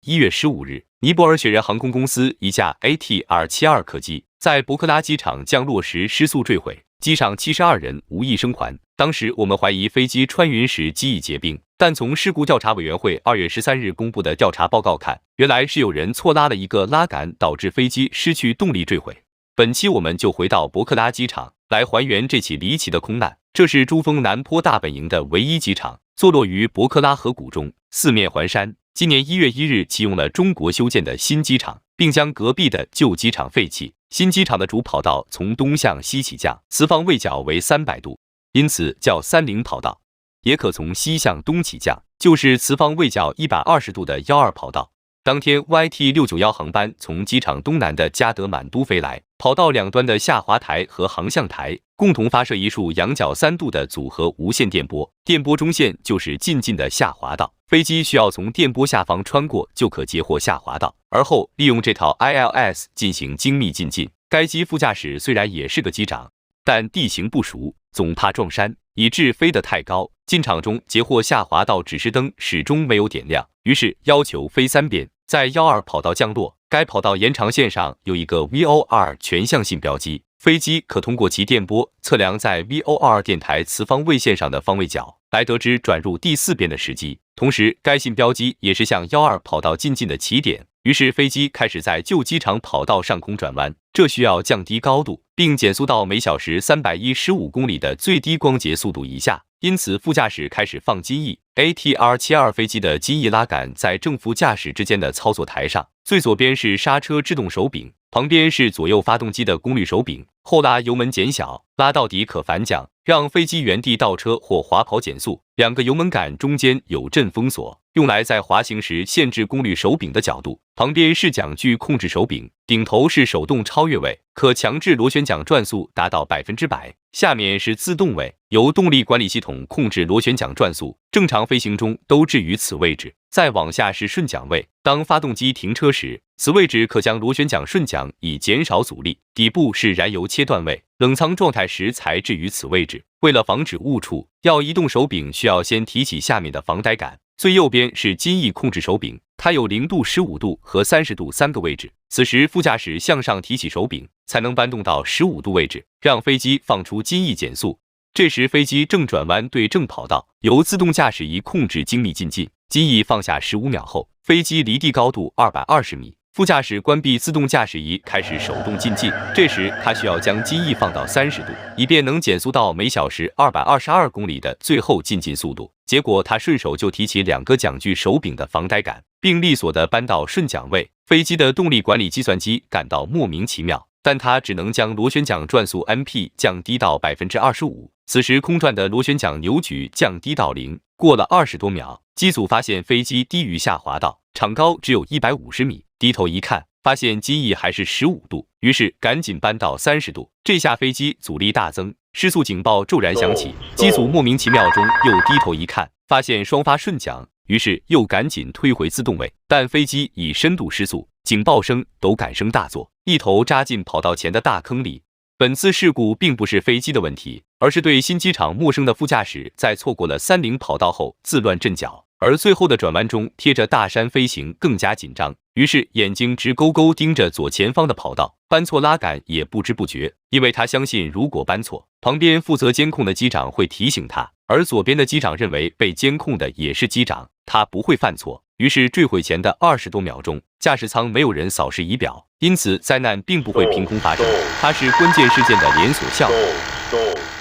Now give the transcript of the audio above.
1月15日，尼泊尔雪人航空公司一架 ATR-72客机在博克拉机场降落时失速坠毁，机上72人无一生还。当时我们怀疑飞机穿云时机翼结冰，但从事故调查委员会2月13日公布的调查报告看，原来是有人错拉了一个拉杆，导致飞机失去动力坠毁。本期我们就回到博克拉机场来还原这起离奇的空难。这是珠峰南坡大本营的唯一机场，坐落于博克拉河谷中，四面环山。今年1月1日启用了中国修建的新机场，并将隔壁的旧机场废弃。新机场的主跑道从东向西起降，磁方位角为300度，因此叫30跑道。也可从西向东起降，就是磁方位角120度的12跑道。当天 YT691 航班从机场东南的加德满都飞来，跑道两端的下滑台和航向台共同发射一束仰角3度的组合无线电波，电波中线就是进近的下滑道，飞机需要从电波下方穿过就可截获下滑道，而后利用这套 ILS 进行精密进近。该机副驾驶虽然也是个机长，但地形不熟，总怕撞山，以致飞得太高。进场中截获下滑道指示灯始终没有点亮，于是要求飞3遍，在12跑道降落。该跑道延长线上有一个 VOR 全向性标记，飞机可通过其电波测量在 VOR 电台磁方位线上的方位角，来得知转入第4遍的时机。同时，该信标记也是向12跑道进近的起点。于是飞机开始在旧机场跑道上空转弯，这需要降低高度，并减速到每小时315公里的最低光节速度以下。因此，副驾驶开始放机翼。ATR-72飞机的机翼拉杆在正副驾驶之间的操作台上，最左边是刹车制动手柄，旁边是左右发动机的功率手柄。后拉油门减小，拉到底可反桨，让飞机原地倒车或滑跑减速。两个油门杆中间有阵封锁，用来在滑行时限制功率手柄的角度。旁边是桨距控制手柄，顶头是手动超越位，可强制螺旋桨转速达到100%。下面是自动位，由动力管理系统控制螺旋桨转速，正常飞行中都置于此位置。再往下是顺桨位，当发动机停车时，此位置可将螺旋桨顺桨以减少阻力。底部是燃油切断位，冷舱状态时才置于此位置。为了防止误触，要移动手柄需要先提起下面的防呆杆。最右边是机翼控制手柄，它有0度、15度和30度3个位置。此时副驾驶向上提起手柄，才能搬动到15度位置，让飞机放出机翼减速。这时飞机正转弯对正跑道，由自动驾驶仪控制精密进近。机翼放下15秒后，飞机离地高度220米。副驾驶关闭自动驾驶仪，开始手动进近。这时他需要将机翼放到30度，以便能减速到每小时222公里的最后进近速度。结果他顺手就提起2个桨距手柄的防呆杆，并利索地搬到顺桨位。飞机的动力管理计算机感到莫名其妙，但它只能将螺旋桨转速 MP 降低到25%。此时空转的螺旋桨扭矩降低到0。过了20多秒，机组发现飞机低于下滑道，场高只有150米。低头一看，发现机翼还是15度，于是赶紧搬到30度。这下飞机阻力大增，失速警报骤然响起。机组莫名其妙中又低头一看，发现双发顺桨，于是又赶紧推回自动位。但飞机已深度失速，警报声、抖杆声大作，一头扎进跑道前的大坑里。本次事故并不是飞机的问题，而是对新机场陌生的副驾驶在错过了30跑道后自乱阵脚，而最后的转弯中贴着大山飞行更加紧张，于是眼睛直勾勾盯着左前方的跑道，搬错拉杆也不知不觉，因为他相信如果搬错，旁边负责监控的机长会提醒他，而左边的机长认为被监控的也是机长，他不会犯错。于是坠毁前的20多秒钟，驾驶舱没有人扫视仪表，因此灾难并不会凭空发生，它是关键事件的连锁效应。